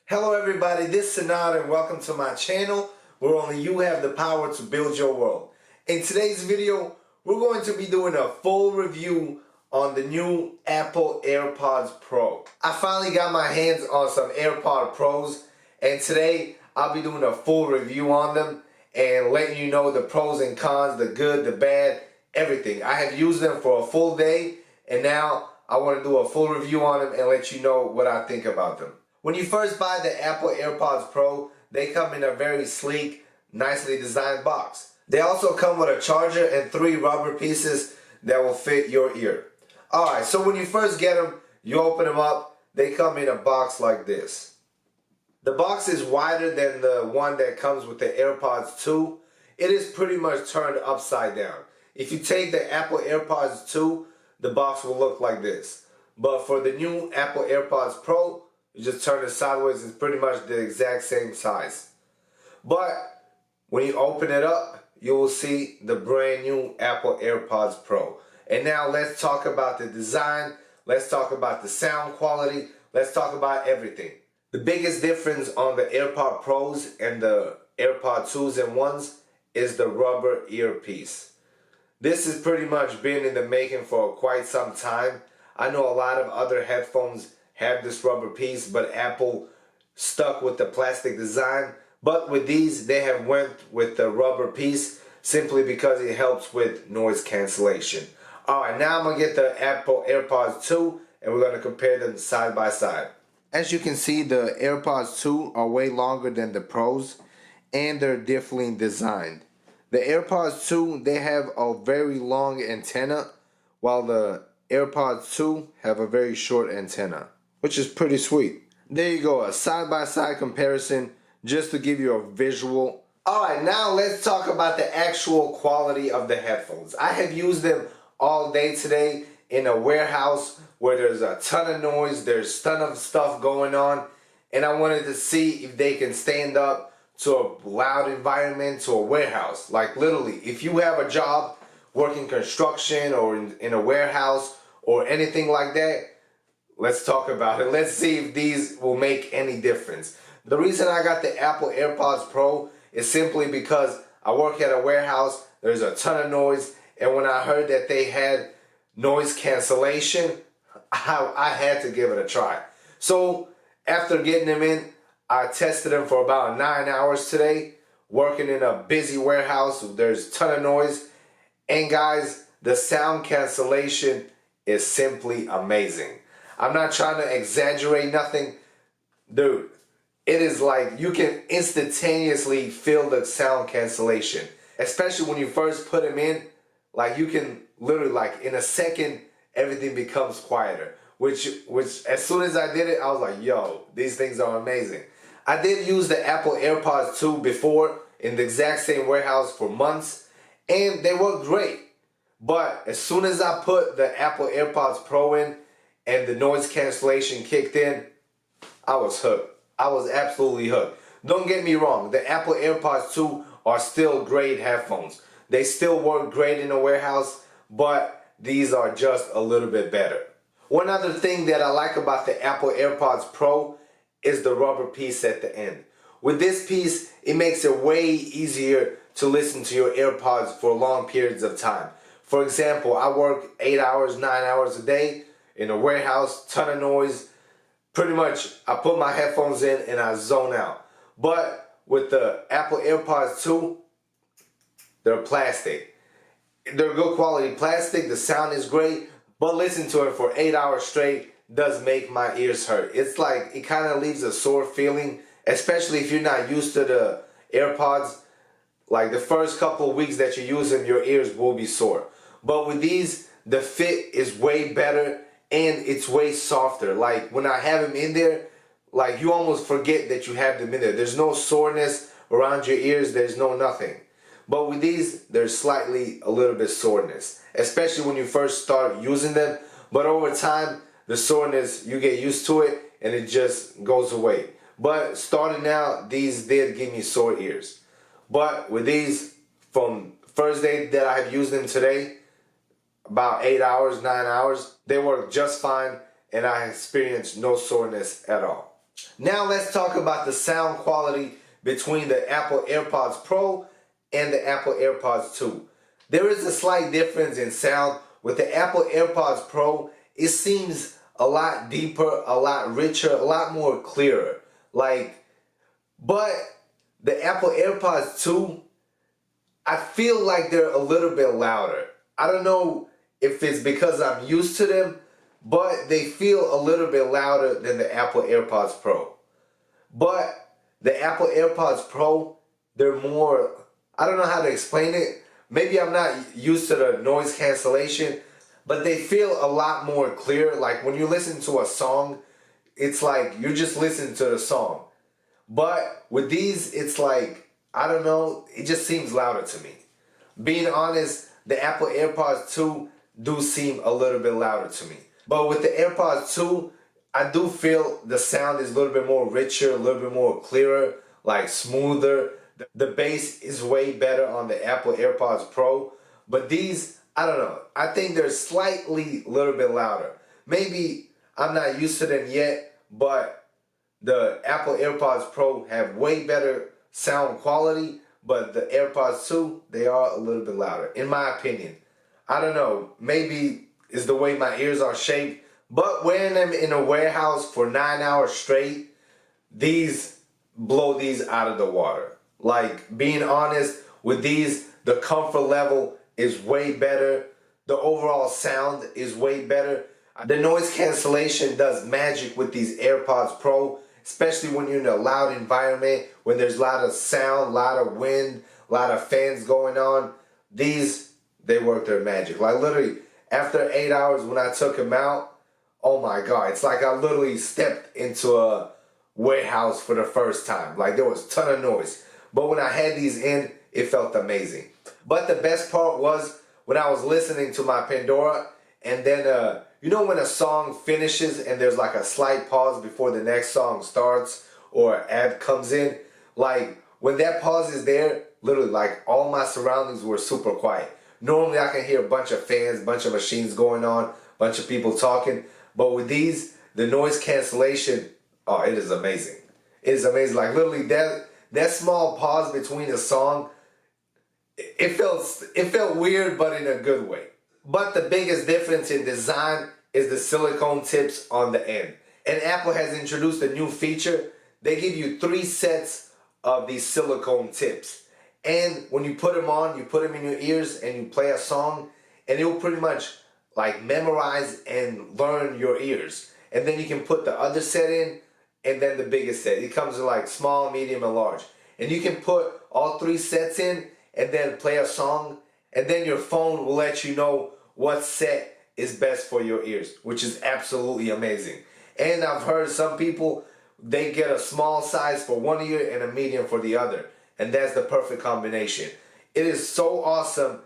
Hello everybody, this is Sanad and welcome to my channel where only you have the power to build your world. In today's video, we're going to be doing a full review on the new Apple AirPods Pro. I finally got my hands on some AirPods Pros and today I'll be doing a full review on them and letting you know the pros and cons, the good, the bad, everything. I have used them for a full day and now I want to do a full review on them and let you know what I think about them. When you first buy the Apple AirPods Pro, they come in a very sleek, nicely designed box. They also come with a charger and 3 rubber pieces that will fit your ear. Alright, so when you first get them, you open them up, they come in a box like this. The box is wider than the one that comes with the AirPods 2. It is pretty much turned upside down. If you take the Apple AirPods 2, the box will look like this. But for the new Apple AirPods Pro, you just turn it sideways, it's pretty much the exact same size. But when you open it up, you will see the brand new Apple AirPods Pro. And now let's talk about the design, let's talk about the sound quality, let's talk about everything. The biggest difference on the AirPods Pros and the AirPods 2s and 1s is the rubber earpiece. This has pretty much been in the making for quite some time. I know a lot of other headphones have this rubber piece, but Apple stuck with the plastic design. But with these, they have went with the rubber piece simply because it helps with noise cancellation. Alright, now I'm going to get the Apple AirPods 2 and we're going to compare them side by side. As you can see, the AirPods 2 are way longer than the Pros and they're differently designed. The AirPods 2, they have a very long antenna while the AirPods 2 have a very short antenna, which is pretty sweet. There you go, a side-by-side comparison just to give you a visual. Alright, now let's talk about the actual quality of the headphones. I have used them all day today in a warehouse where there's a ton of noise, there's a ton of stuff going on, and I wanted to see if they can stand up to a loud environment, to a warehouse. Like literally, if you have a job working construction or in a warehouse or anything like that, let's talk about it. Let's see if these will make any difference. The reason I got the Apple AirPods Pro is simply because I work at a warehouse, there's a ton of noise, and when I heard that they had noise cancellation, I had to give it a try. So after getting them in, I tested them for about 9 hours today, working in a busy warehouse, there's a ton of noise, and guys, the sound cancellation is simply amazing. I'm not trying to exaggerate nothing. Dude, it is like you can instantaneously feel the sound cancellation. Especially when you first put them in, like you can literally like in a second, everything becomes quieter. Which as soon as I did it, I was like, yo, these things are amazing. I did use the Apple AirPods 2 before in the exact same warehouse for months, and they worked great. But as soon as I put the Apple AirPods Pro in, and the noise cancellation kicked in, I was hooked. I was absolutely hooked. Don't get me wrong, the Apple AirPods 2 are still great headphones. They still work great in a warehouse, but these are just a little bit better. One other thing that I like about the Apple AirPods Pro is the rubber piece at the end. With this piece, it makes it way easier to listen to your AirPods for long periods of time. For example, I work 8 hours, 9 hours a day, in a warehouse, ton of noise. Pretty much, I put my headphones in and I zone out. But with the Apple AirPods 2, they're plastic. They're good quality plastic, the sound is great, but listening to it for 8 hours straight does make my ears hurt. It's like, it kind of leaves a sore feeling, especially if you're not used to the AirPods. Like the first couple of weeks that you use them, your ears will be sore. But with these, the fit is way better and it's way softer. Like when I have them in there, like you almost forget that you have them in there. There's no soreness around your ears, there's no nothing. But with these, there's slightly a little bit soreness, especially when you first start using them. But over time, the soreness, you get used to it and it just goes away. But starting out, these did give me sore ears. But with these, from first day that I have used them today, about 8 hours, 9 hours, they work just fine and I experienced no soreness at all. Now let's talk about the sound quality between the Apple AirPods Pro and the Apple AirPods 2. There is a slight difference in sound. With the Apple AirPods Pro, it seems a lot deeper, a lot richer, a lot more clearer. But the Apple AirPods 2, I feel like they're a little bit louder. I don't know if it's because I'm used to them, but they feel a little bit louder than the Apple AirPods Pro. But the Apple AirPods Pro, they're more, I don't know how to explain it. Maybe I'm not used to the noise cancellation, but they feel a lot more clear. Like when you listen to a song, it's like you're just listening to the song. But with these, it's like, I don't know, it just seems louder to me. Being honest, the Apple AirPods 2 do seem a little bit louder to me. But with the AirPods 2, I do feel the sound is a little bit more richer, a little bit more clearer, like smoother. The bass is way better on the Apple AirPods Pro. But these, I don't know, I think they're slightly a little bit louder. Maybe I'm not used to them yet, but the Apple AirPods Pro have way better sound quality, but the AirPods 2, they are a little bit louder, in my opinion. I don't know, maybe it's the way my ears are shaped, but wearing them in a warehouse for 9 hours straight, these blow these out of the water. Like, being honest, with these, the comfort level is way better. The overall sound is way better. The noise cancellation does magic with these AirPods Pro, especially when you're in a loud environment, when there's a lot of sound, a lot of wind, a lot of fans going on. These, they work their magic. Like literally, after 8 hours when I took them out, oh my God, it's like I literally stepped into a warehouse for the first time. Like there was a ton of noise. But when I had these in, it felt amazing. But the best part was when I was listening to my Pandora, and then, you know when a song finishes and there's like a slight pause before the next song starts or an ad comes in? Like when that pause is there, literally like all my surroundings were super quiet. Normally I can hear a bunch of fans, bunch of machines going on, bunch of people talking. But with these, the noise cancellation, oh, it is amazing. It is amazing. Like literally that small pause between a song, it felt weird, but in a good way. But the biggest difference in design is the silicone tips on the end. And Apple has introduced a new feature. They give you 3 sets of these silicone tips. And when you put them on, you put them in your ears and you play a song, and it will pretty much like memorize and learn your ears. And then you can put the other set in, and then the biggest set. It comes in like small, medium, and large. And you can put all 3 sets in and then play a song, and then your phone will let you know what set is best for your ears, which is absolutely amazing. And I've heard some people, they get a small size for one ear and a medium for the other. And that's the perfect combination. It is so awesome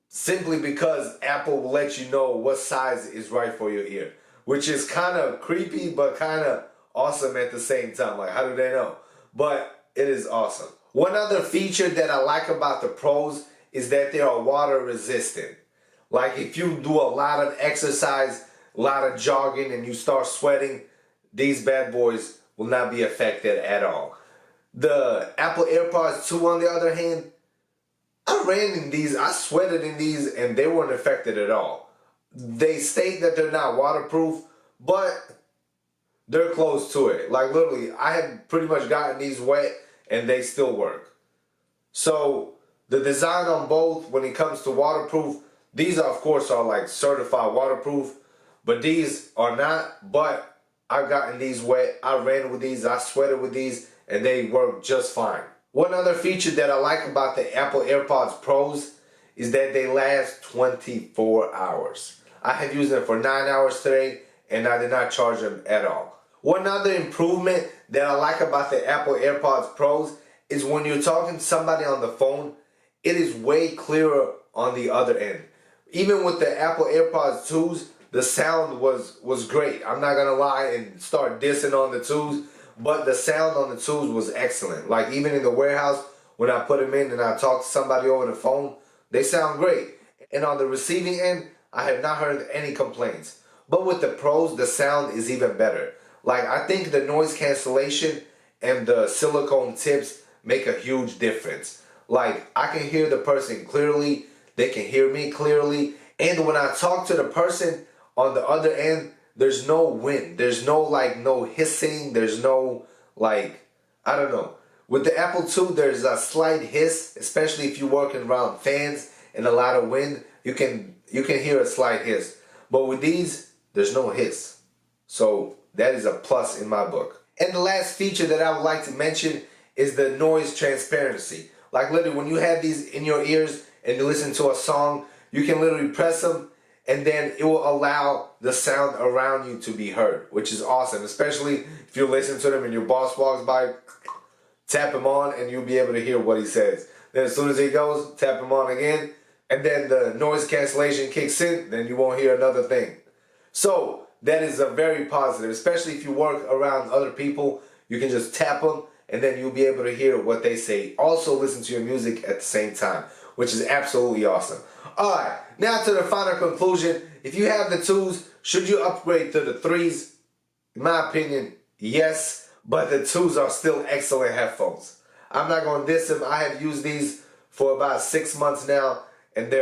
simply because Apple will let you know what size is right for your ear, which is kind of creepy but kind of awesome at the same time. Like, how do they know? But it is awesome. One other feature that I like about the Pros is that they are water resistant. Like if you do a lot of exercise, a lot of jogging, and you start sweating, these bad boys will not be affected at all. The Apple AirPods 2, on the other hand, I ran in these, I sweated in these, and they weren't affected at all. They state that they're not waterproof, but they're close to it. Like literally, I had pretty much gotten these wet, and they still work. So the design on both, when it comes to waterproof, these are, of course, are like certified waterproof, but these are not. But I've gotten these wet, I ran with these, I sweated with these, and they work just fine. One other feature that I like about the Apple AirPods Pros is that they last 24 hours. I have used them for 9 hours today, and I did not charge them at all. One other improvement that I like about the Apple AirPods Pros is when you're talking to somebody on the phone, it is way clearer on the other end. Even with the Apple AirPods 2s, the sound was great. I'm not gonna lie and start dissing on the 2s, but the sound on the 2s was excellent. Like even in the warehouse, when I put them in and I talk to somebody over the phone, they sound great. And on the receiving end, I have not heard any complaints. But with the Pros, the sound is even better. Like, I think the noise cancellation and the silicone tips make a huge difference. Like, I can hear the person clearly, they can hear me clearly, and when I talk to the person on the other end, there's no wind, there's no no hissing, there's no I don't know. With the Apple II, there's a slight hiss, especially if you're working around fans and a lot of wind, you can hear a slight hiss. But with these, there's no hiss. So that is a plus in my book. And the last feature that I would like to mention is the noise transparency. Like literally when you have these in your ears and you listen to a song, you can literally press them and then it will allow the sound around you to be heard, which is awesome. Especially if you listen to them and your boss walks by, tap him on and you'll be able to hear what he says. Then as soon as he goes, tap him on again, and then the noise cancellation kicks in, then you won't hear another thing. So that is a very positive, especially if you work around other people, you can just tap them and then you'll be able to hear what they say. Also listen to your music at the same time, which is absolutely awesome. Alright, now to the final conclusion. If you have the 2s, should you upgrade to the 3s? In my opinion, yes, but the 2s are still excellent headphones. I'm not going to diss them. I have used these for about 6 months now, and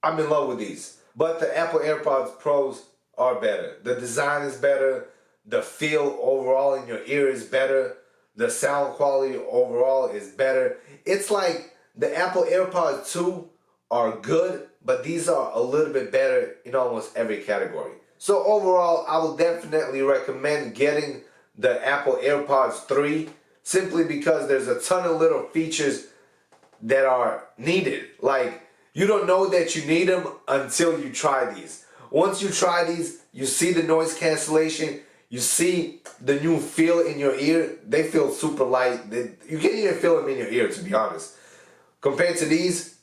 I'm in love with these. But the Apple AirPods Pros are better. The design is better. The feel overall in your ear is better. The sound quality overall is better. It's like the Apple AirPods 2 are good, but these are a little bit better in almost every category. So overall, I will definitely recommend getting the Apple AirPods 3 simply because there's a ton of little features that are needed. Like, you don't know that you need them until you try these. Once you try these, you see the noise cancellation, you see the new feel in your ear. They feel super light. You can't even feel them in your ear, to be honest. Compared to these,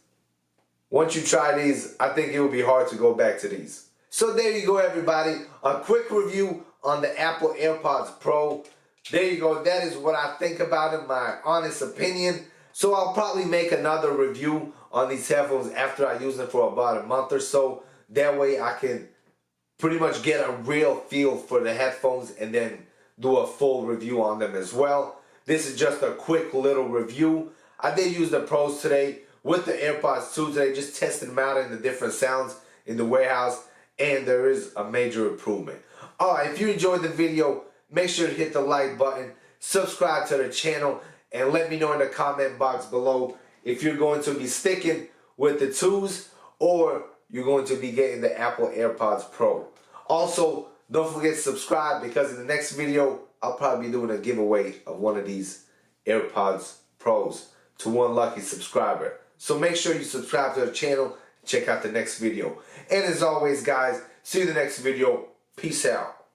once you try these, I think it will be hard to go back to these. So there you go, everybody. A quick review on the Apple AirPods Pro. There you go. That is what I think about it, my honest opinion. So I'll probably make another review on these headphones after I use them for about a month or so. That way I can pretty much get a real feel for the headphones and then do a full review on them as well. This is just a quick little review. I did use the Pros today with the AirPods 2 today, just testing them out in the different sounds in the warehouse, and there is a major improvement. Alright, if you enjoyed the video, make sure to hit the like button, subscribe to the channel, and let me know in the comment box below if you're going to be sticking with the 2s or you're going to be getting the Apple AirPods Pro. Also, don't forget to subscribe because in the next video, I'll probably be doing a giveaway of one of these AirPods Pros to one lucky subscriber. So make sure you subscribe to the channel and check out the next video. And as always, guys, see you in the next video. Peace out.